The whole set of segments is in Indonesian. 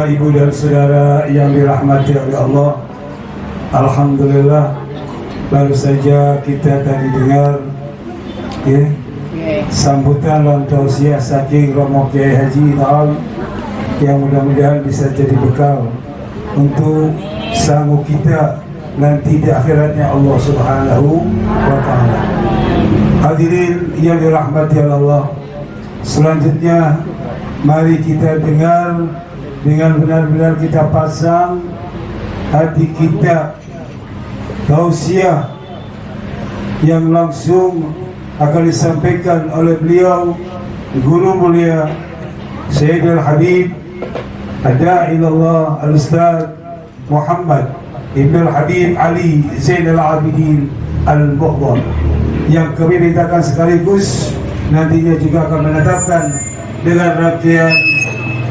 Bapak, Ibu, dan Saudara yang dirahmati oleh Allah, alhamdulillah baru saja kita tadi dengar sambutan dan tausiah saking Romo Kiai Haji Nawawi yang mudah-mudahan bisa jadi bekal untuk sanggup kita nanti di akhiratnya Allah Subhanahu wa Ta'ala. Hadirin yang dirahmati Allah, selanjutnya mari kita dengar dengan benar-benar kita pasang hati kita tausiah yang langsung akan disampaikan oleh beliau guru mulia Sayyidul Habib Ad-Da'ilallah Al-Ustaz Muhammad Ibn Habib Ali Zainal Abidin Al-Muhdar, yang kami mintakan sekaligus nantinya juga akan menetapkan dengan rangkaian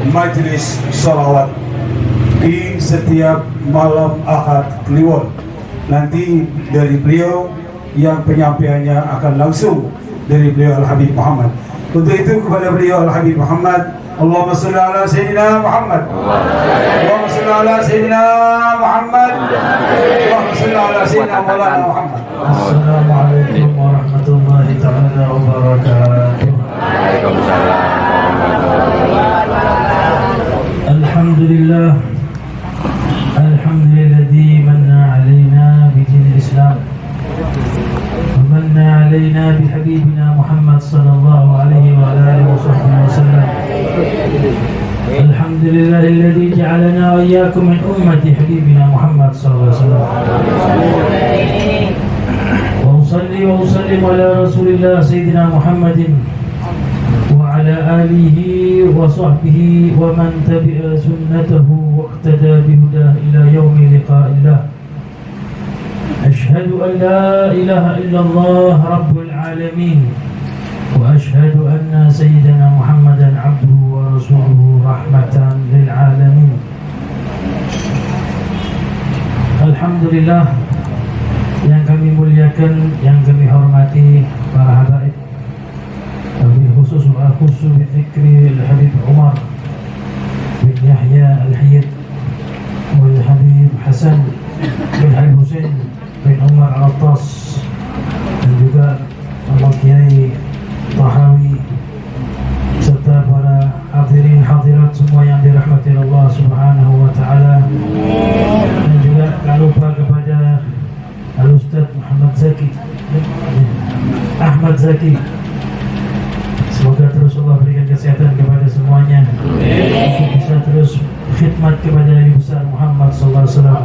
majlis salawat di setiap malam Ahad Kliwon. Nanti dari beliau yang penyampaiannya akan langsung dari beliau Al-Habib Muhammad. Untuk itu kepada beliau Al-Habib Muhammad, Allahumma salli ala Sayyidina Muhammad, Allahumma salli ala Sayyidina Muhammad, Allahumma salli ala Sayyidina Maulana Muhammad. Assalamualaikum warahmatullahi ta'ala wabarakatuh. Waalaikumsalam. Alhamdulillah, alhamdulilladzi manna alaina bidinil Islam wa manna alaina bihabibina Muhammad sallallahu alaihi wa alihi wa sahbihi wasallam. Alhamdulillahilladzi ja'alana wa iyyakum min ummati habibina Muhammad sallallahu alaihi wasallam. Wa usalli wa usallim ala Rasulillah sayyidina Muhammadin وعلى آله وصحبه ومن تبع سنته واقتدى بهداه إلى يوم لقاء الله. أشهد أن لا إله إلا الله رب العالمين، وأشهد أن سيدنا محمدا عبده ورسوله رحمة للعالمين. Alhamdulillah, yang kami muliakan, yang kami hormati para habaib, khusus bikri Al-Habib Umar bin Yahya Al-Hayyid wal Habib Hasan bin Al-Husain bin Umar Al-Attas, dan juga Bapak Kiai Tahawi serta para hadirin hadirat semua yang dirahmati Allah Subhanahu wa Ta'ala. Dan juga tak lupa kepada Al-Ustaz Ahmad Zaki. Semoga terus Allah berikan kesehatan kepada semuanya untuk bisa terus khidmat kepada Nabi besar Muhammad sallallahu alaihi wasallam.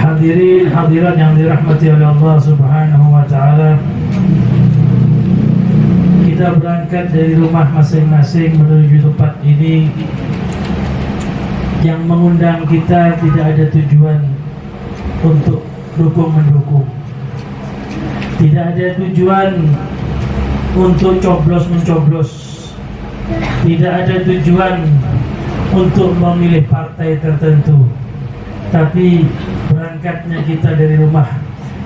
Hadirin hadirat yang dirahmati oleh Allah Subhanahu wa Ta'ala, kita berangkat dari rumah masing-masing menuju tempat ini yang mengundang kita tidak ada tujuan untuk dukung-mendukung, tidak ada tujuan untuk coblos-mencoblos, tidak ada tujuan untuk memilih partai tertentu, tapi berangkatnya kita dari rumah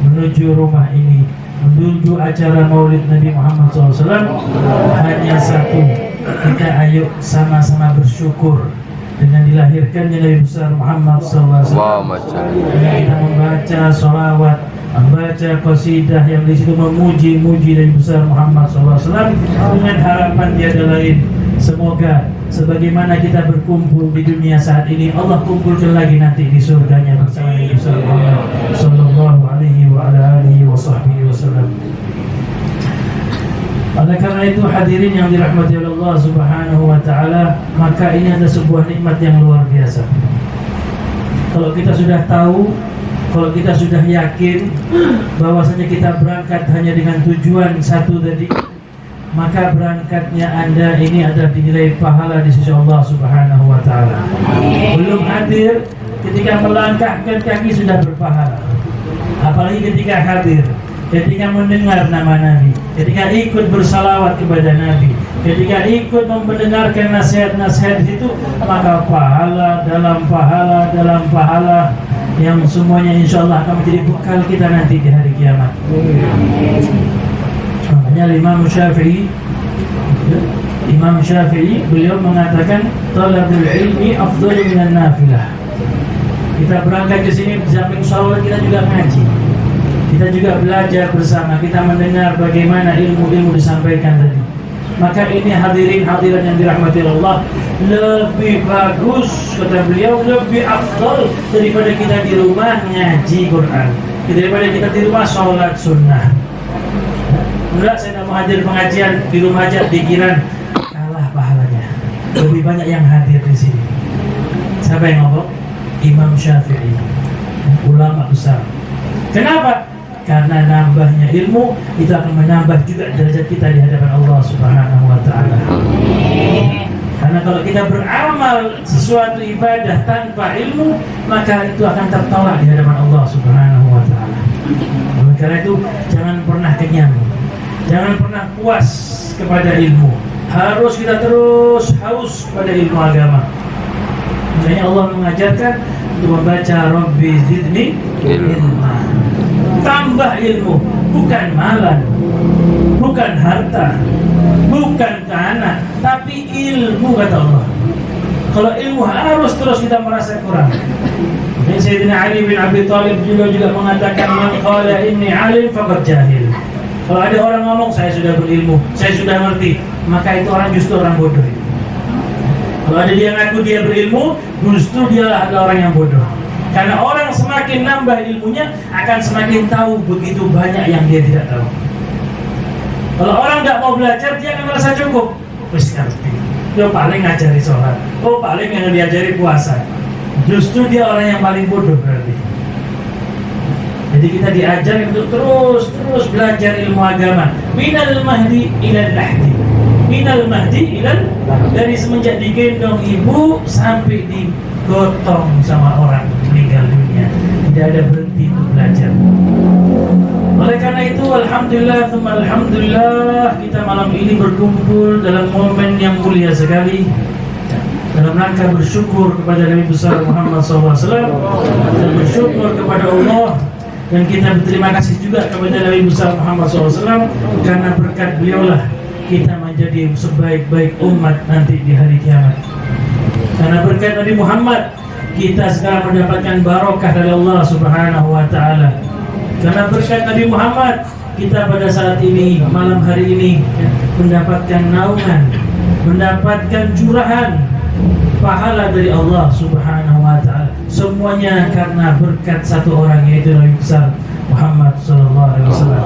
menuju rumah ini, menuju acara Maulid Nabi Muhammad SAW hanya satu: kita ayo sama-sama bersyukur dengan dilahirkannya Nabi besar Muhammad SAW. Dengan kita membaca sholawat, membaca qasidah yang di situ memuji-muji Nabi besar Muhammad SAW dengan harapan tiada lain, semoga sebagaimana kita berkumpul di dunia saat ini, Allah kumpulkan lagi nanti di surganya bersama Nabi besar Muhammad sallallahu alaihi wa ala alihi wa sahbihi wasallam. Oleh karena itu, hadirin yang dirahmati oleh Allah Subhanahu wa Ta'ala, maka ini adalah sebuah nikmat yang luar biasa. Kalau kita sudah tahu, kalau kita sudah yakin bahwasanya kita berangkat hanya dengan tujuan satu tadi, maka berangkatnya Anda ini adalah dinilai pahala di sisi Allah Subhanahu wa Ta'ala. Belum hadir, ketika melangkahkan kaki sudah berpahala. Apalagi ketika hadir, ketika mendengar nama Nabi, ketika ikut bersalawat kepada Nabi, ketika ikut mendengarkan nasihat-nasihat itu, maka pahala dalam pahala yang semuanya insya Allah akan menjadi bekal kita nanti di hari kiamat. Makanya Imam Syafi'i Imam Syafi'i beliau mengatakan talabul ilmi afdhalu minan nafilah. Kita berangkat ke sini di samping sholat kita juga ngaji. Kita juga belajar bersama, kita mendengar bagaimana ilmu-ilmu disampaikan tadi. Maka ini hadirin hadirat yang dirahmati Allah, lebih bagus kata beliau, lebih afdal daripada kita di rumah ngaji Quran, daripada kita di rumah sholat sunnah. Enggak, saya tidak mau hadir pengajian di rumah aja, pikiran kalah pahalanya. Lebih banyak yang hadir di sini. Siapa yang ngomong? Imam Syafi'i, ulama besar. Kenapa? Karena nambahnya ilmu itu akan menambah juga derajat kita di hadapan Allah Subhanahu wa taala. Karena kalau kita beramal sesuatu ibadah tanpa ilmu, maka itu akan tertolak di hadapan Allah Subhanahu wa taala. Oleh karena itu, jangan pernah kenyang. Jangan pernah puas kepada ilmu. Harus kita terus haus pada ilmu agama. Makanya Allah mengajarkan untuk membaca Rabbi zidni ilma. Tambah ilmu, bukan malan, bukan harta, bukan anak, tapi ilmu kata Allah. Kalau ilmu harus terus kita merasa kurang. Dan Sayyidina Ali bin Abi Thalib juga mengatakan man qala inni alim faqad jahil. Kalau ada orang ngomong saya sudah berilmu, saya sudah ngerti, maka itu orang justru orang bodoh. Kalau ada dia ngaku dia berilmu, justru dia adalah orang yang bodoh. Karena orang semakin nambah ilmunya akan semakin tahu begitu banyak yang dia tidak tahu. Kalau orang tidak mau belajar, dia akan merasa cukup. Wis ngerti. Dia paling ngajari sholat. Oh paling yang diajari puasa. Justru dia orang yang paling bodoh berarti. Jadi kita diajar untuk terus belajar ilmu agama. Minal mahdi ilal lahdi. Minal mahdi ilal, dari semenjak digendong ibu sampai digotong sama orang meninggal dunia, tidak ada berhenti untuk belajar. Oleh karena itu, alhamdulillah kita malam ini berkumpul dalam momen yang mulia sekali, dalam rangka bersyukur kepada Nabi besar Muhammad SAW dan bersyukur kepada Allah, dan kita berterima kasih juga kepada Nabi besar Muhammad SAW karena berkat beliaulah kita menjadi sebaik-baik umat nanti di hari kiamat. Karena berkat Nabi Muhammad kita sekarang mendapatkan barokah dari Allah Subhanahu wa taala. Karena berkat Nabi Muhammad kita pada saat ini, malam hari ini mendapatkan naungan, mendapatkan curahan pahala dari Allah Subhanahu wa taala. Semuanya karena berkat satu orang, yaitu Nabi besar Muhammad sallallahu alaihi wasallam.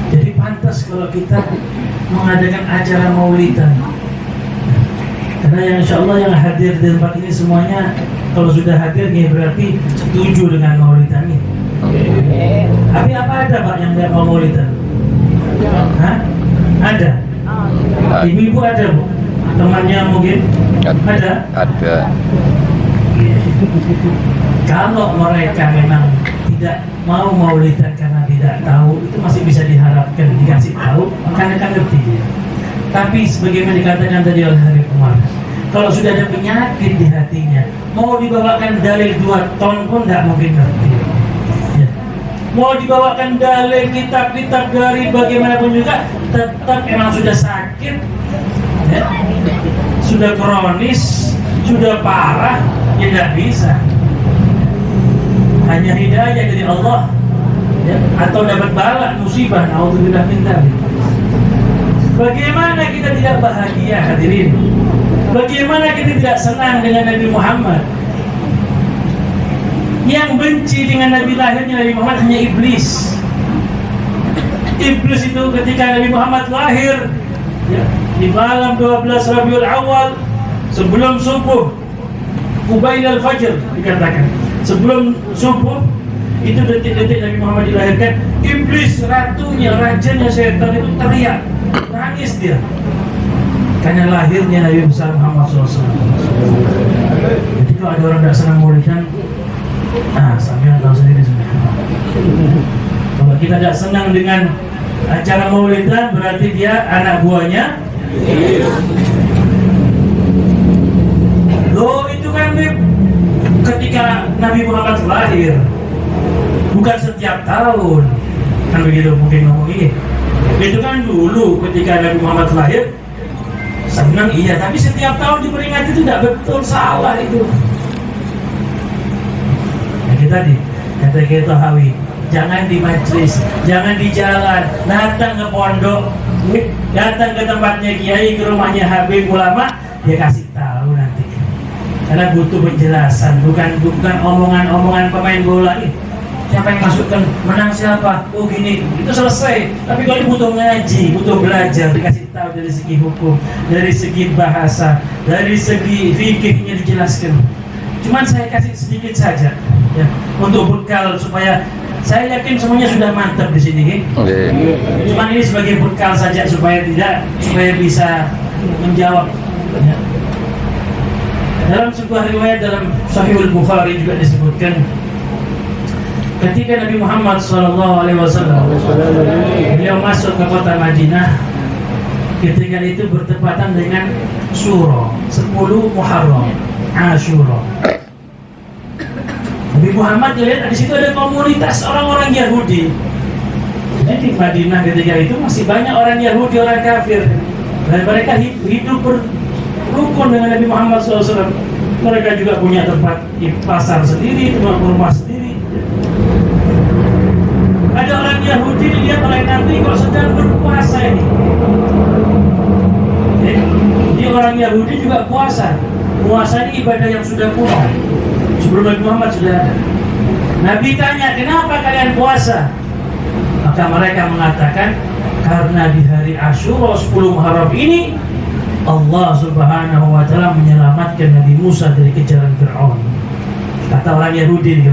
Jadi pantas kalau kita mengadakan acara maulidan. Karena yang insya Allah yang hadir di tempat ini semuanya kalau sudah hadir nih berarti setuju dengan maulidan ini. Tapi apa ada Pak yang tidak mau maulidan? Hah? Ada? Ibu-ibu ada Bu? Temannya mungkin? Ada? Ada. Kalau mereka memang tidak mau maulidan karena tidak tahu, itu masih bisa diharapkan, dikasih tahu, maka akan ngerti dia. Tapi sebagaimana dikatakan tadi oleh Habib Umar, kalau sudah ada penyakit di hatinya, mau dibawakan dalil 2 ton pun tidak mungkin ngerti ya. Mau dibawakan dalil kitab-kitab dari bagaimanapun juga, tetap memang sudah sakit ya. Sudah kronis, sudah parah, ya tidak bisa. Hanya hidayah dari Allah ya, atau dapat bala musibah, naudzubillah min dzalik. Bagaimana kita tidak bahagia hadirin? Bagaimana kita tidak senang dengan Nabi Muhammad? Yang benci dengan Nabi lahirnya Nabi Muhammad hanya iblis. Iblis itu ketika Nabi Muhammad lahir ya, di malam 12 Rabiul Awal sebelum subuh, Qubailal Fajr dikatakan, sebelum subuh itu detik-detik Nabi Muhammad dilahirkan, iblis ratunya, rajanya setan itu teriak, nangis dia karena lahirnya Nabi besar Muhammad SAW. Jadi kalau ada orang tidak senang maulidan, sambil tahu sendiri sebenarnya. Kalau kita tidak senang dengan acara maulidan, berarti dia anak buahnya. Loh itu kan ketika Nabi Muhammad lahir, bukan setiap tahun kan begitu mungkin ngomong ini. Itu kan dulu ketika Nabi Muhammad lahir senang, iya, tapi setiap tahun diperingati itu tidak betul, salah itu. Nah, kita kata kita Hawi, jangan di majlis, jangan di jalan, datang ke pondok, datang ke tempatnya kiai, ke rumahnya Habib ulama, dia kasih tahu nanti. Karena butuh penjelasan, bukan omongan-omongan pemain bola ini. Siapa yang masukkan, menang siapa? Oh gini, itu selesai. Tapi kalau ini butuh ngaji, butuh belajar, dikasih tahu dari segi hukum, dari segi bahasa, dari segi fikihnya dijelaskan. Cuman saya kasih sedikit saja, ya, untuk bekal supaya saya yakin semuanya sudah mantap di sini. Cuman ini sebagai bekal saja supaya bisa menjawab. Ya. Dalam sebuah riwayat dalam Sahihul Bukhari juga disebutkan, ketika Nabi Muhammad SAW beliau masuk ke kota Madinah, ketika itu bertepatan dengan Syuro 10 Muharram, Asyura. Nabi Muhammad lihat di situ ada komunitas orang-orang Yahudi. Jadi di Madinah ketika itu masih banyak orang Yahudi, orang kafir, dan mereka hidup berukun dengan Nabi Muhammad SAW. Mereka juga punya tempat di pasar sendiri, tempat rumah sendiri. Ada orang Yahudi dilihat oleh Nabi kok sedang berpuasa ini. Jadi orang Yahudi juga puasa. Puasa ini ibadah yang sudah kuno. Sebelum Nabi Muhammad sudah ada. Nabi tanya, kenapa kalian puasa? Maka mereka mengatakan, karena di hari Asyura 10 Muharram ini Allah Subhanahu wa Ta'ala menyelamatkan Nabi Musa dari kejaran Fir'aun. Kata orang Yahudi ini,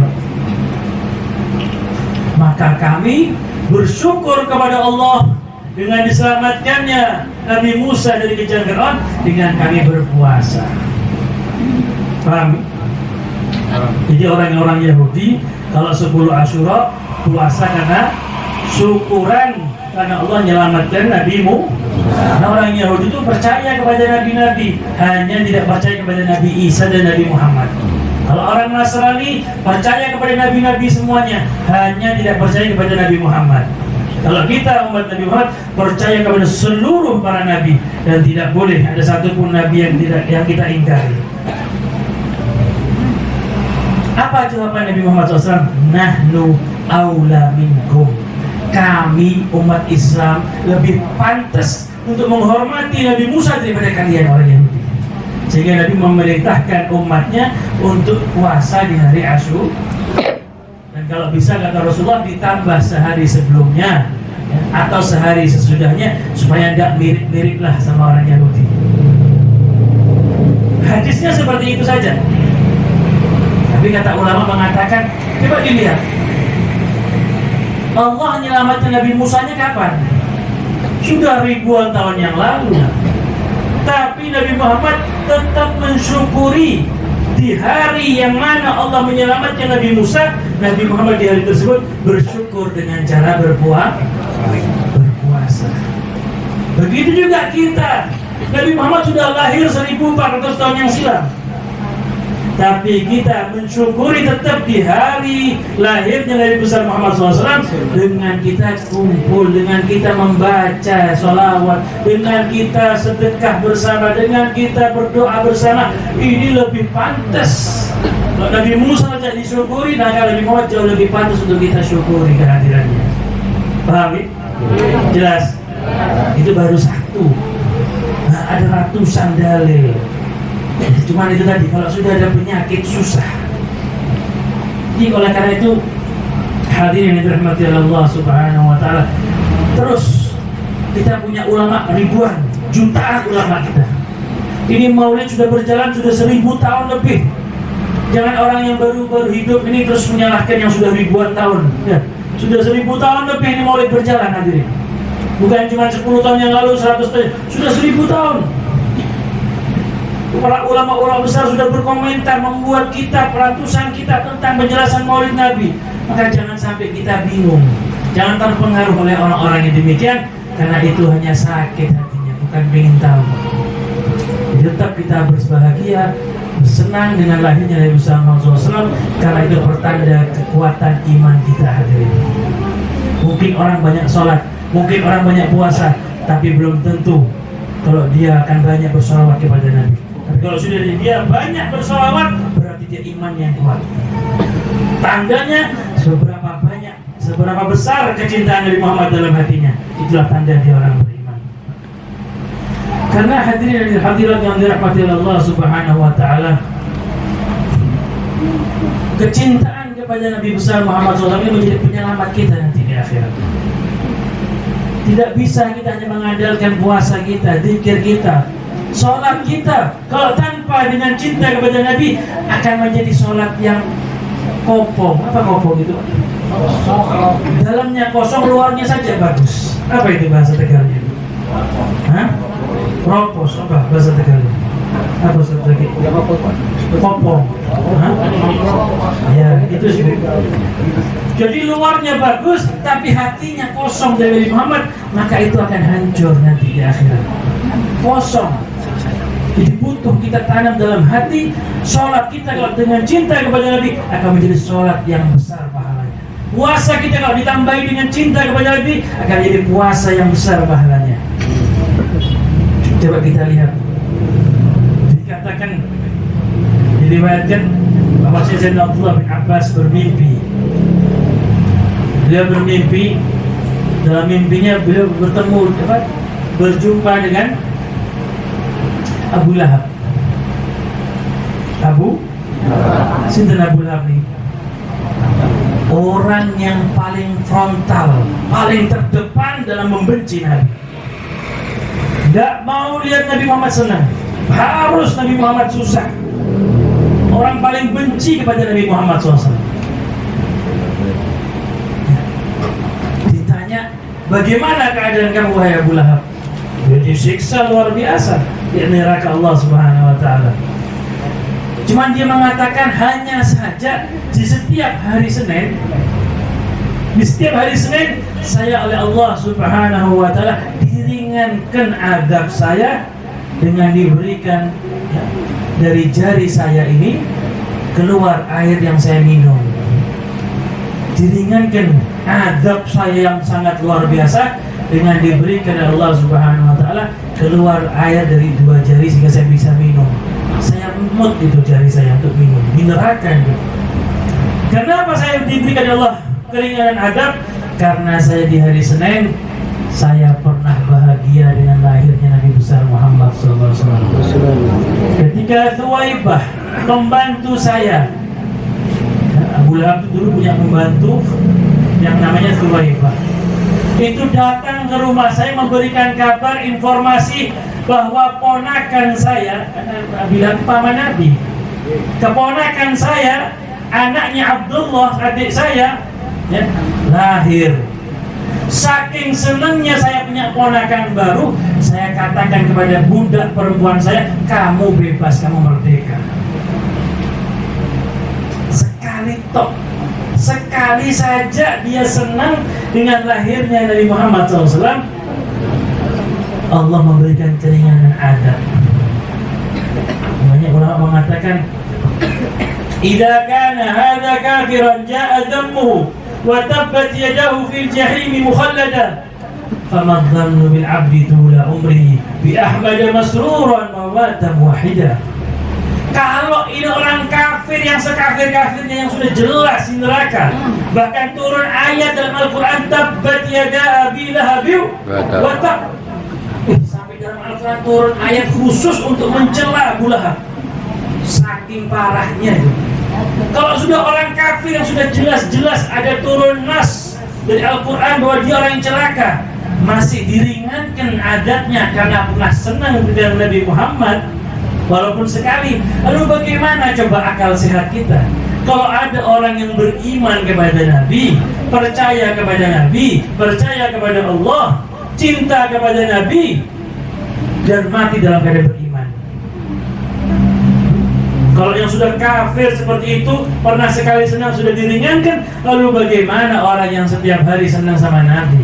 maka kami bersyukur kepada Allah dengan diselamatkannya Nabi Musa dari kejaran Fir'aun dengan kami berpuasa. Paham? Jadi orang-orang Yahudi kalau 10 Asyura puasa karena syukuran karena Allah menyelamatkan Nabi-Mu. Nah, orang Yahudi itu percaya kepada nabi-nabi, hanya tidak percaya kepada Nabi Isa dan Nabi Muhammad. Kalau orang Nasrani percaya kepada nabi-nabi semuanya, hanya tidak percaya kepada Nabi Muhammad. Kalau kita umat Nabi Muhammad percaya kepada seluruh para nabi dan tidak boleh ada satupun nabi yang kita ingkari. Apa jawaban Nabi Muhammad SAW? Nahnu aula minkum. Kami umat Islam lebih pantas untuk menghormati Nabi Musa daripada kalian orang Yahudi. Sehingga Nabi memerintahkan umatnya untuk puasa di hari Asyura. Dan kalau bisa kata Rasulullah ditambah sehari sebelumnya ya, atau sehari sesudahnya supaya tidak mirip-miriplah sama orang Yahudi. Hadisnya seperti itu saja. Tapi kata ulama mengatakan, coba dilihat, Allah menyelamatkan Nabi Musanya kapan? Sudah ribuan tahun yang lalu. Tapi Nabi Muhammad tetap mensyukuri di hari yang mana Allah menyelamatkan Nabi Musa. Nabi Muhammad di hari tersebut bersyukur dengan cara berpuasa. Begitu juga kita. Nabi Muhammad sudah lahir 1400 tahun yang silam, tapi kita mensyukuri tetap di hari lahirnya Nabi besar Muhammad SAW dengan kita kumpul, dengan kita membaca sholawat, dengan kita sedekah bersama, dengan kita berdoa bersama. Ini lebih pantas. Kalau Nabi Musa saja disyukuri, nah kalau Nabi Muhammad jauh lebih pantas untuk kita syukuri kehadirannya. Paham ya? Jelas? Itu baru satu. Nah, ada ratusan dalil. Cuma itu tadi, kalau sudah ada penyakit susah. Jadi oleh karena itu hadirin yang dirahmati Allah Subhanahu wa Ta'ala, terus kita punya ulama ribuan, jutaan ulama kita. Ini maulid sudah berjalan sudah 1000 tahun lebih. Jangan orang yang baru hidup ini terus menyalahkan yang sudah ribuan tahun ya. Sudah 1000 tahun lebih ini maulid berjalan hadirin. Bukan cuma 10 tahun yang lalu, 100 tahun, sudah 1000 tahun. Para ulama-ulama besar sudah berkomentar, membuat kitab, ratusan kitab tentang penjelasan maulid Nabi. Maka jangan sampai kita bingung, jangan terpengaruh oleh orang-orang yang demikian, karena itu hanya sakit hatinya, bukan ingin tahu. Jadi tetap kita berbahagia, bersenang dengan lahirnya Nabi Muhammad SAW, karena itu pertanda kekuatan iman kita hadirin. Mungkin orang banyak sholat, Mungkin orang banyak puasa, tapi belum tentu kalau dia akan banyak bersolawat kepada Nabi. Tapi kalau sudah dia banyak bersolawat, berarti dia iman yang kuat. Tandanya seberapa besar kecintaan Nabi Muhammad dalam hatinya, itulah tanda dia orang beriman. Karena hadirin dan hadirat yang dirahmati Allah Subhanahu wa taala, kecintaan kepada Nabi besar Muhammad SAW ini menjadi penyelamat kita nanti di akhirat. Tidak bisa kita hanya mengandalkan puasa kita, zikir kita, sholat kita. Kalau tanpa dengan cinta kepada Nabi, akan menjadi sholat yang kopong. Apa kopong itu? Dalamnya kosong, luarnya saja bagus. Apa itu bahasa Tegalnya? Hah? Ropos, apa bahasa Tegalnya? Apa lagi? Kopong. Hah? Ya, itu sih. Jadi luarnya bagus, tapi hatinya kosong dari Muhammad, maka itu akan hancur nanti di akhirat. Kosong. Jadi butuh kita tanam dalam hati. Sholat kita kalau dengan cinta kepada Nabi akan menjadi sholat yang besar pahalanya. Puasa kita kalau ditambahi dengan cinta kepada Nabi akan menjadi puasa yang besar pahalanya. Coba kita lihat. Dikatakan, diriwayatkan bahwa Sayyidina Abdullah bin Abbas bermimpi. Beliau bermimpi, dalam mimpinya beliau berjumpa dengan Abu Lahab. Sinten Abu Lahab nih? Orang yang paling frontal, paling terdepan dalam membenci Nabi. Tidak mau lihat Nabi Muhammad senang, harus Nabi Muhammad susah. Orang paling benci kepada Nabi Muhammad SAW. Ditanya, bagaimana keadaan kamu wahai Abu Lahab? Dia disiksa luar biasa di neraka Allah Subhanahu wa taala. Cuman dia mengatakan hanya saja di setiap hari Senin, saya oleh Allah Subhanahu wa taala diringankan adab saya dengan diberikan dari jari saya ini keluar air yang saya minum. Diringankan adab saya yang sangat luar biasa dengan diberikan oleh Allah Subhanahu wa taala keluar air dari dua jari sehingga saya bisa minum. Saya emut itu jari saya untuk minum. Di neraka itu. Kenapa saya diberikan oleh Allah keringanan adab? Karena saya di hari Senin saya pernah bahagia dengan lahirnya Nabi besar Muhammad SAW. Ketika Thuwaibah, pembantu saya, Abu Lahab itu dulu punya pembantu yang namanya Thuwaibah. Itu datang ke rumah saya memberikan kabar, informasi bahwa ponakan saya, bilang paman Nabi, keponakan saya, anaknya Abdullah, adik saya, ya, lahir. Saking senangnya saya punya ponakan baru, saya katakan kepada budak perempuan saya, kamu bebas, kamu merdeka. Sekali saja dia senang dengan lahirnya Nabi Muhammad SAW, Allah memberikan keringanan adab. Banyak ulama mengatakan, idza kana hadza kafiran jaa dhammuhu wa tabbat yadahu fil jahim mukhallada fama dhannu bil 'abdi tula umrihi bi ahmad masruran wa mata muwahhida. Kalau ini orang kafir yang sekafir-kafirnya yang sudah jelas di neraka, bahkan turun ayat dalam Al-Quran tabbat yada abi lahabi wa tab, sampai dalam Al-Quran turun ayat khusus untuk mencela Abu Lahab. Saking parahnya itu. Kalau sudah orang kafir yang sudah jelas-jelas ada turun nas dari Al-Quran bahwa dia orang yang celaka, masih diringankan adabnya karena pernah senang dengan Nabi Muhammad walaupun sekali. Lalu bagaimana coba akal sehat kita kalau ada orang yang beriman kepada Nabi, percaya kepada Nabi, percaya kepada Allah, cinta kepada Nabi, dan mati dalam keadaan beriman? Kalau yang sudah kafir seperti itu, pernah sekali senang sudah diringankan, lalu bagaimana orang yang setiap hari senang sama Nabi,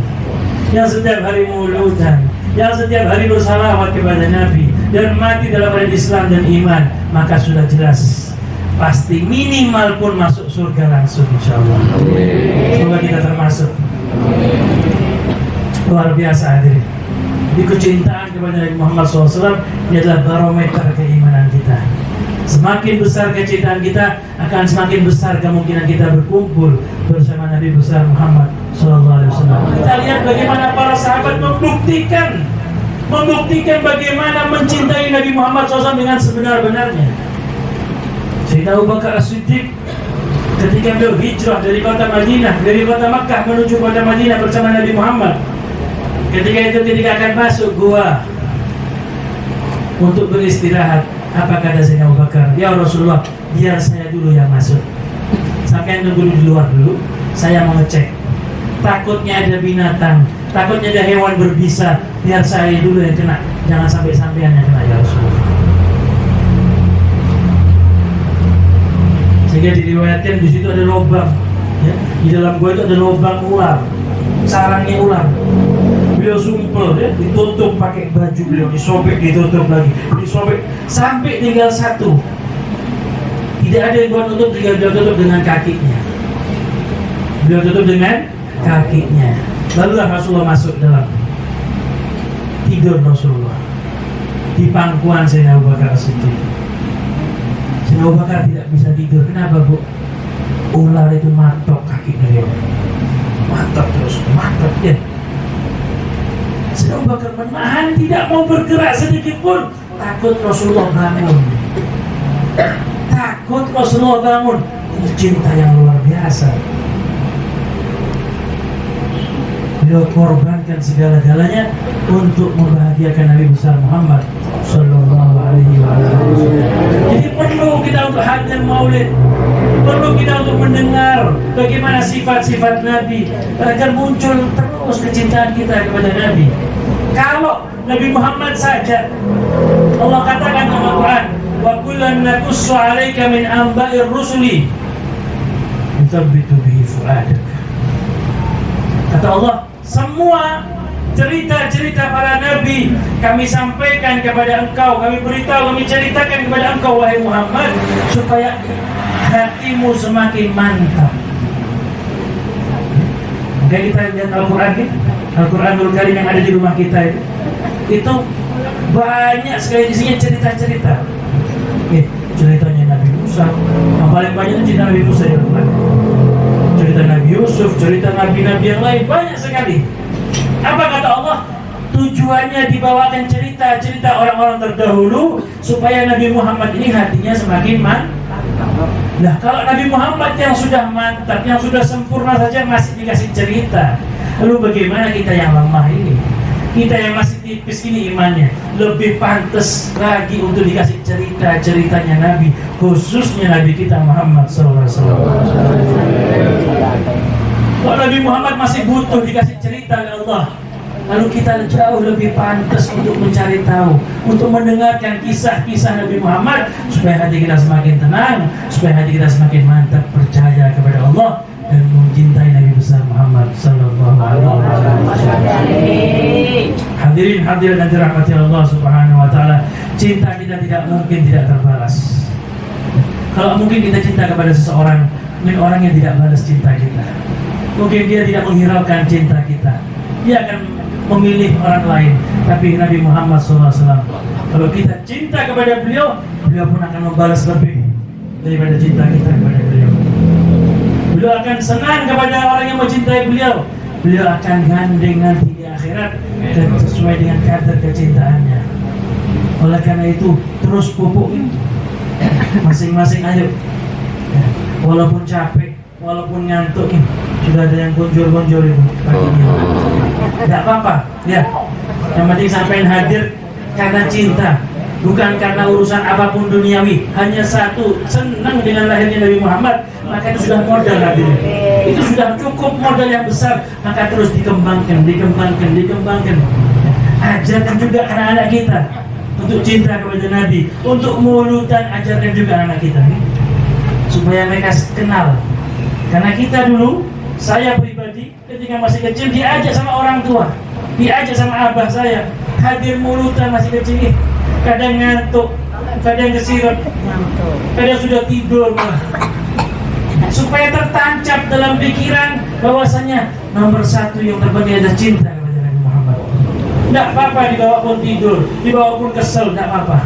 yang setiap hari mulutan, yang setiap hari bersalawat kepada Nabi, dan mati dalam keadaan Islam dan iman? Maka sudah jelas pasti minimal pun masuk surga langsung, insyaallah. Semoga kita termasuk. Luar biasa hadirin. Jadi kecintaan kepada Nabi Muhammad SAW ini adalah barometer keimanan kita. Semakin besar kecintaan kita, akan semakin besar kemungkinan kita berkumpul bersama Nabi besar Muhammad SAW. Kita lihat bagaimana para sahabat membuktikan bagaimana mencintai Nabi Muhammad SAW dengan sebenar-benarnya. Sayyidina Abu Bakar As-Siddiq ketika beliau hijrah dari kota Madinah, dari kota Makkah menuju kota Madinah bersama Nabi Muhammad. Ketika akan masuk gua untuk beristirahat, apa kata Sayyidina Abu Bakar? Ya Rasulullah, biar saya dulu yang masuk. Sampai tunggu di luar dulu, saya mau ngecek. Takutnya ada binatang, takutnya ada hewan berbisa, biar saya dulu yang kena. Jangan sampai sampean yang kena, ya Rasulullah. Sehingga diriwayatkan di situ ada lubang, ya. Di dalam gua itu ada lubang ular, sarangnya ular. Beliau sumpel, ya, ditutup pakai baju beliau, disobek, ditutup lagi, disobek, sampai tinggal satu. Tidak ada yang buat tutup, tinggal beliau tutup dengan kakinya. Beliau tutup dengan kakinya. Lalulah Rasulullah masuk dalam. Tidur Rasulullah di pangkuan Sayyidina Abu Bakar As-Siddiq. Sayyidina Abu Bakar tidak bisa tidur. Kenapa, Bu? Ular itu matok kaki beliau. Matok terus, matok ya. Sayyidina Abu Bakar menahan, tidak mau bergerak sedikit pun. Takut Rasulullah bangun. Takut Rasulullah bangun. Cinta yang luar biasa. Beliau korbankan segala-galanya untuk membahagiakan Nabi besar Muhammad Sallallahu Alaihi Wasallam. Jadi perlu kita untuk hadir maulid, perlu kita untuk mendengar bagaimana sifat-sifat Nabi agar muncul terus kecintaan kita kepada Nabi. Kalau Nabi Muhammad saja, Allah katakan dalam Al-Quran, wa kullan naqussu 'alaika min anba'ir rusuli yuthabbitu bihi fu'adak. Kata Allah, semua cerita-cerita para nabi kami sampaikan kepada engkau, kami beritahu, kami ceritakan kepada engkau wahai Muhammad, supaya hatimu semakin mantap. Maka kita lihat Al-Quran ini, Al-Quranul Karim yang ada di rumah kita itu banyak sekali isinya cerita-cerita. Ceritanya Nabi Musa, yang paling banyak itu cerita Nabi Musa di Al-Quran. Cerita Nabi Yusuf, cerita Nabi-Nabi yang lain, banyak sekali. Apa kata Allah? Tujuannya dibawakan cerita-cerita orang-orang terdahulu supaya Nabi Muhammad ini hatinya semakin mantap. Nah, kalau Nabi Muhammad yang sudah mantap, yang sudah sempurna saja masih dikasih cerita, lalu bagaimana kita yang lemah ini? Kita yang masih tipis ini imannya, lebih pantas lagi untuk dikasih cerita-ceritanya Nabi, khususnya Nabi kita Muhammad SAW. Kalau Nabi Muhammad masih butuh dikasih cerita oleh Allah, lalu kita jauh lebih pantas untuk mencari tahu, untuk mendengarkan kisah-kisah Nabi Muhammad, supaya hati kita semakin tenang, supaya hati kita semakin mantap percaya kepada Allah dan mencintai Nabi besar Muhammad Sallallahu Alaihi Wasallam. Hadirin hadirat yang dirahmati Allah Subhanahu Wa Taala, cinta kita tidak mungkin tidak terbalas. Kalau mungkin kita cinta kepada seseorang, mungkin orang yang tidak balas cinta kita, mungkin dia tidak menghiraukan cinta kita, dia akan memilih orang lain. Tapi Nabi Muhammad SAW, kalau kita cinta kepada beliau, beliau pun akan membalas lebih daripada cinta kita kepada beliau. Beliau akan senang kepada orang yang mencintai beliau. Beliau akan gandeng nanti di akhirat sesuai dengan kadar kecintaannya. Oleh karena itu, terus pupukin masing-masing, ayo. Walaupun capek, walaupun ngantuk, sudah ada yang gonjol-gonjol itu kakinya. Tidak apa-apa, ya. Yang penting sampai hadir karena cinta, bukan karena urusan apapun duniawi. Hanya satu, senang dengan lahirnya Nabi Muhammad, maka itu sudah modal hadir. Itu sudah cukup modal yang besar. Maka terus dikembangkan. Ajarkan juga anak-anak kita untuk cinta kepada Nabi, untuk mulutan ajarkan juga anak kita, supaya mereka kenal. Karena kita dulu, saya pribadi ketika masih kecil diajak sama orang tua, diajak sama abah saya, hadir mulutan masih kecil, kadang ngantuk, kadang kesirep, kadang sudah tidur, supaya tertancap dalam pikiran bahwasanya nomor satu yang terpenting adalah cinta kepada Nabi Muhammad. Tidak apa-apa dibawa pun tidur, dibawa pun kesel, tidak apa-apa.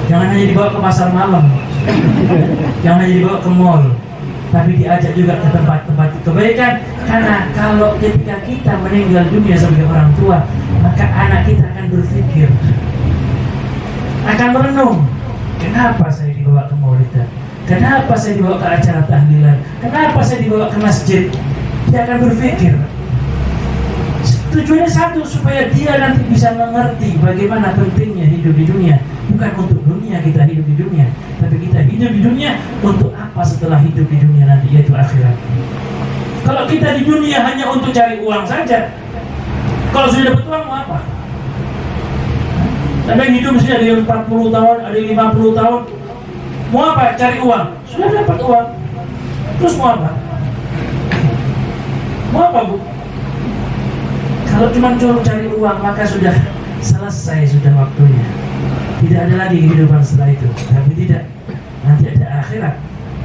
Jangan hanya dibawa ke pasar malam, jangan hanya dibawa ke mall, tapi diajak juga ke tempat-tempat kebaikan. Karena kalau ketika kita meninggal dunia sebagai orang tua, maka anak kita akan berpikir, akan merenung, kenapa saya dibawa ke maulidan, kenapa saya dibawa ke acara tahlilan, kenapa saya dibawa ke masjid. Dia akan berpikir. Tujuannya satu, supaya dia nanti bisa mengerti bagaimana pentingnya hidup di dunia. Bukan untuk dunia kita hidup di dunia, tapi kita hidup di dunia untuk apa setelah hidup di dunia nanti, yaitu akhirat. Kalau kita di dunia hanya untuk cari uang saja, kalau sudah dapat uang mau apa? Tapi hidup mesti ada yang 40 tahun, ada yang 50 tahun. Mau apa? Cari uang. Sudah dapat uang, terus mau apa? Mau apa, Bu? Kalau cuma cari uang, maka sudah selesai, sudah waktunya. Tidak ada lagi kehidupan setelah itu. Tapi tidak. Nanti ada akhirat,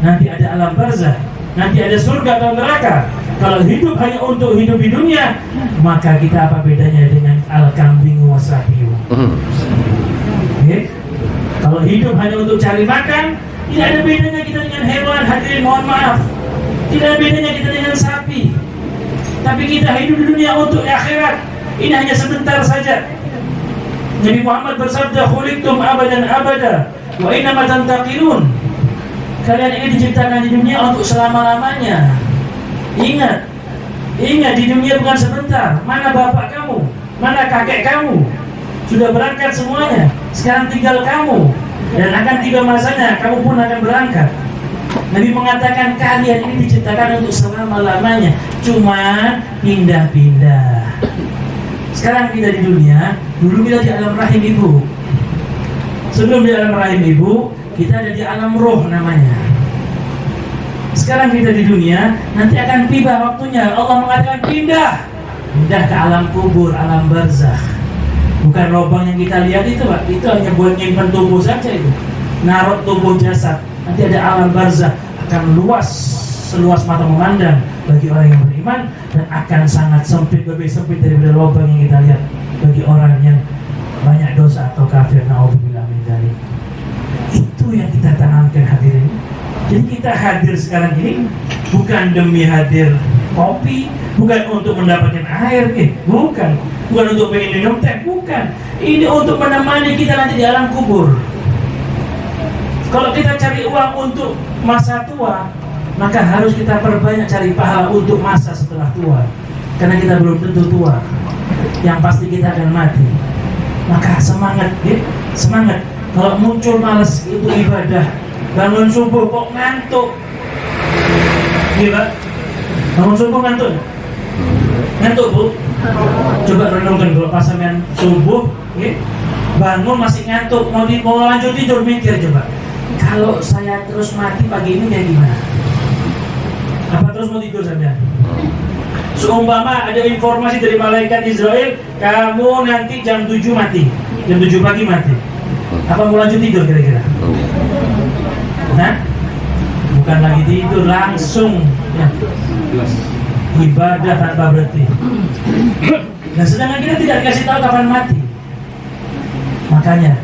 nanti ada alam barzah, nanti ada surga atau neraka. Kalau hidup hanya untuk hidup di dunia, maka kita apa bedanya dengan al-kambing wasabiu? Okay? Kalau hidup hanya untuk cari makan, tidak ada bedanya kita dengan hewan. Hadirin mohon maaf, tidak ada bedanya kita dengan sapi. Tapi kita hidup di dunia untuk akhirat. Ini hanya sebentar saja. Nabi Muhammad bersabda, khuliqtum abadan abada wa innama tantaqilun. Kalian ini diciptakan di dunia untuk selama-lamanya. Ingat di dunia bukan sebentar. Mana bapak kamu? Mana kakek kamu? Sudah berangkat semuanya. Sekarang tinggal kamu. Dan akan tiba masanya kamu pun akan berangkat. Nabi mengatakan kalian ini diciptakan untuk selama-lamanya, cuman pindah-pindah. Sekarang kita di dunia, dulu kita di alam rahim ibu. Sebelum di alam rahim ibu, kita ada di alam roh namanya. Sekarang kita di dunia, nanti akan tiba waktunya. Allah mengatakan pindah ke alam kubur, alam barzakh. Bukan lubang yang kita lihat itu, Pak. Itu hanya buat nyimpan tubuh saja itu. Naruh tubuh jasad. Nanti ada alam barzakh, akan luas, seluas mata memandang bagi orang yang beriman, dan akan sangat sempit, lebih sempit daripada lubang yang kita lihat bagi orang yang banyak dosa atau kafir. Na'udzubillah min dzalik. Itu yang kita tanamkan, hadirin. Jadi kita hadir sekarang ini bukan demi hadir kopi, bukan untuk mendapatkan air, bukan untuk pengen minum teh, bukan. Ini untuk menemani kita nanti di alam kubur. Kalau kita cari uang untuk masa tua, maka harus kita perbanyak cari pahala untuk masa setelah tua. Karena kita belum tentu tua. Yang pasti kita akan mati. Maka semangat, semangat. Kalau muncul malas itu ibadah. Bangun subuh kok ngantuk. Gila. Bangun subuh ngantuk. Ngantuk, Bu. Coba renungkan kalau pas sampean subuh, bangun masih ngantuk, mau lanjut tidur, mikir coba. Kalau saya terus mati pagi ini kayak gimana? Apa terus mau tidur saja? Seumpama ada informasi dari malaikat Israel, kamu nanti jam 7 mati, jam 7 pagi mati. Apa mau lanjut tidur kira-kira? Nah, bukan lagi tidur, langsung ya. Ibadah tanpa berhenti. Dan sedangkan kita tidak dikasih tahu kapan mati. Makanya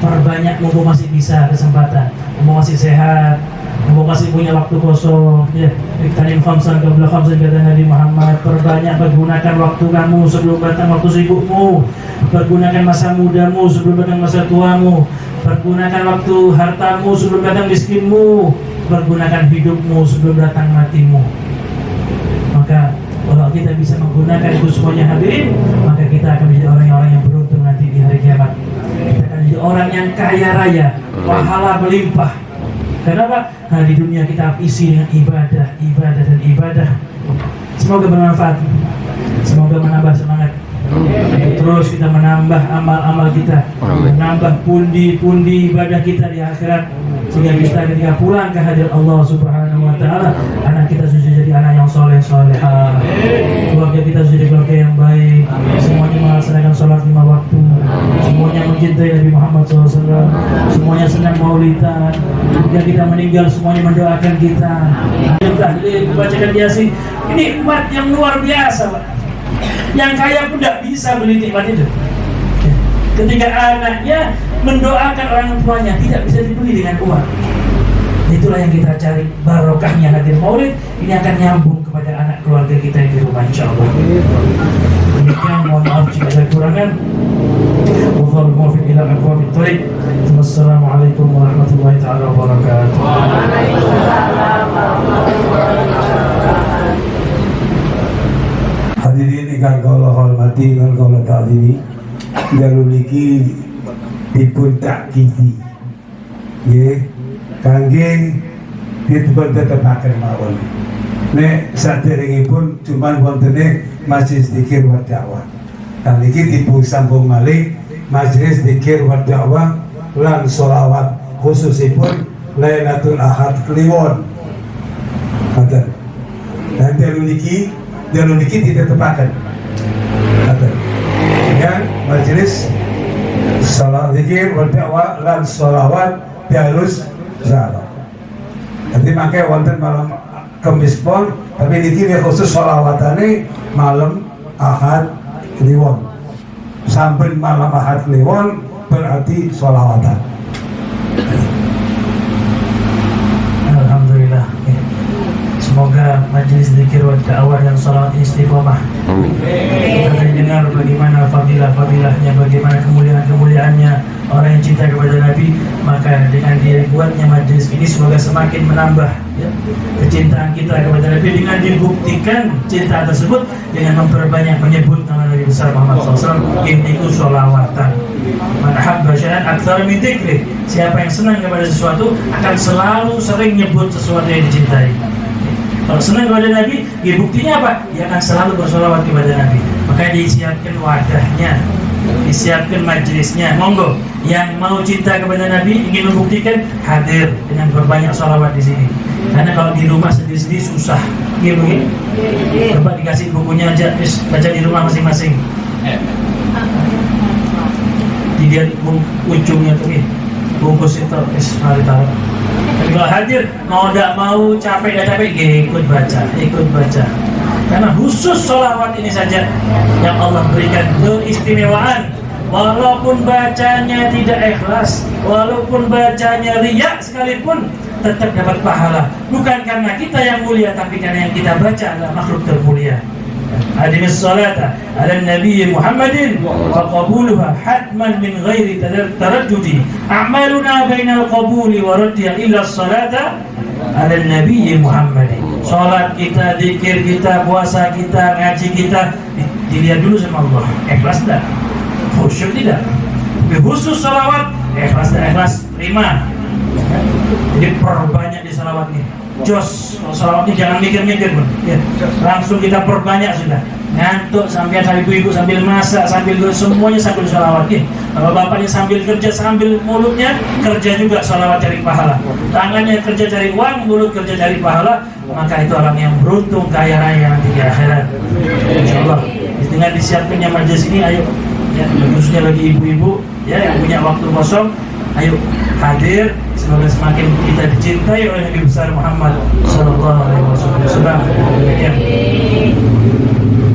perbanyak, mumpung masih bisa kesempatan, mumpung masih sehat, mumpung masih punya waktu kosong, ya. Iktanim khamsan qabla khamsin kata Nabi Muhammad. Perbanyak pergunakan waktu kamu sebelum datang waktu sibukmu. Pergunakan masa mudamu sebelum datang masa tuamu. Pergunakan waktu hartamu sebelum datang miskinmu. Pergunakan hidupmu sebelum datang matimu. Maka kalau kita bisa menggunakan itu semuanya, hadirin, maka kita akan menjadi orang-orang yang beruntung nanti di hari kiamat. Kita akan jadi orang yang kaya raya, pahala melimpah. Kenapa? Nah, di dunia kita isi dengan ibadah, dan ibadah. Semoga bermanfaat. Semoga menambah semangat. Terus kita menambah amal-amal kita, menambah pundi-pundi ibadah kita di akhirat, sehingga kita ketika pulang ke hadirat Allah Subhanahu wa Ta'ala, anak kita sudah jadi anak yang soleh-solehah, keluarga kita sudah jadi keluarga yang baik, semuanya melaksanakan sholat 5 waktu, semuanya mencintai Nabi Muhammad SAW, semuanya senang maulidan. Ketika kita meninggal, semuanya mendoakan kita. Tahlil, membacakan Yasin. Ini umat yang luar biasa, Pak. Yang kaya pun tidak bisa beli nikmat itu. Ketika anaknya mendoakan orang tuanya, tidak bisa dibeli dengan uang. Itulah yang kita cari, barokahnya hadir maulid. Ini akan nyambung kepada anak keluarga kita yang di rumah, insyaallah. Demikian, mohon maaf jika ada kekurangan. Wallahu muwaffiq ila aqwamit thoriq. Wassalamualaikum warahmatullahi taala wabarakatuh. Hadirin ingkang kula hormati lan kula ta'zimi, dalu niki dipun takkidi nggih kangge ditetepaken mawon. Nek saderengipun cuman wontene majelis zikir wa dakwah. Kang niki dipun sambung malih majelis zikir wa dakwah lan sholawat khususipun Lailatul Ahad Kliwon. Ngoten. Dan dalu niki ditetepaken. Ngoten. Ya, majelis salat zikir wa dakwah lan sholawat dialus zaroh. Nanti makanya wonten malam Kamis pon, tapi niki khusus sholawatane malam Ahad Kliwon. Sampai malam Ahad Kliwon berarti sholawatan. Alhamdulillah. Semoga majelis zikir wa dakwah dan salawat istiqomah. Kita tadi dengar bagaimana fadilah-fadilahnya, bagaimana kemuliaan-kemuliaannya orang yang cinta kepada Nabi. Maka dengan dibuatnya majelis ini semoga semakin menambah ya, kecintaan kita kepada Nabi, dengan dibuktikan cinta tersebut dengan memperbanyak menyebut nama Nabi besar Muhammad SAW. Ini sholawatan. Man habba syai'an aktsara min dzikri. Siapa yang senang kepada sesuatu akan selalu sering nyebut sesuatu yang dicintai. Kalau senang kepada Nabi, ya buktinya apa? Dia akan selalu bersolawat kepada Nabi. Makanya disiapkan wadahnya, disiapkan majelisnya. Monggo, yang mau cinta kepada Nabi, ingin membuktikan, hadir dengan berbanyak solawat di sini. Karena kalau di rumah sendiri-sendiri susah. Iya mungkin. Coba dikasih bukunya aja, baca di rumah masing-masing. Dilihat ujungnya tuh, bungkus itu, mari taruh. Tapi kalau hadir, mau tidak mau, capek tidak capek, ikut baca. Karena khusus sholawat ini saja yang Allah berikan keistimewaan. Walaupun bacanya tidak ikhlas, walaupun bacanya riya sekalipun, tetap dapat pahala. Bukan karena kita yang mulia, tapi karena yang kita baca adalah makhluk termulia. Hadirin salata ala Nabi Muhammadin wa qabuluha hatman min ghairi taraddudi. A'maluna bainal qabuli wa raddi illa salata ala Nabi Muhammadin. Salat kita, zikir kita, puasa kita, ngaji kita dilihat dulu sama Allah. Ikhlas tidak? Khusyuk tidak? Khusus salawat, ikhlas tidak ikhlas? Terima. Jadi perbanyak di salawat ini. Jos, salawat ini jangan mikir-mikir pun ya. Langsung kita perbanyak sudah. Ngantuk sambil ibu-ibu sambil masak, sambil semuanya sambil salawat ya. Kalau bapaknya sambil kerja, sambil mulutnya kerja juga salawat cari pahala. Tangannya kerja cari uang, mulut kerja cari pahala. Maka itu orang yang beruntung, kaya raya nanti di akhirat, insyaallah. Dengan disiapkannya majelis ini, ayo ya, khususnya bagi ibu-ibu ya yang punya waktu kosong, ayo hadir. Semoga semakin kita dicintai oleh Nabi besar Muhammad sallallahu alaihi wasallam.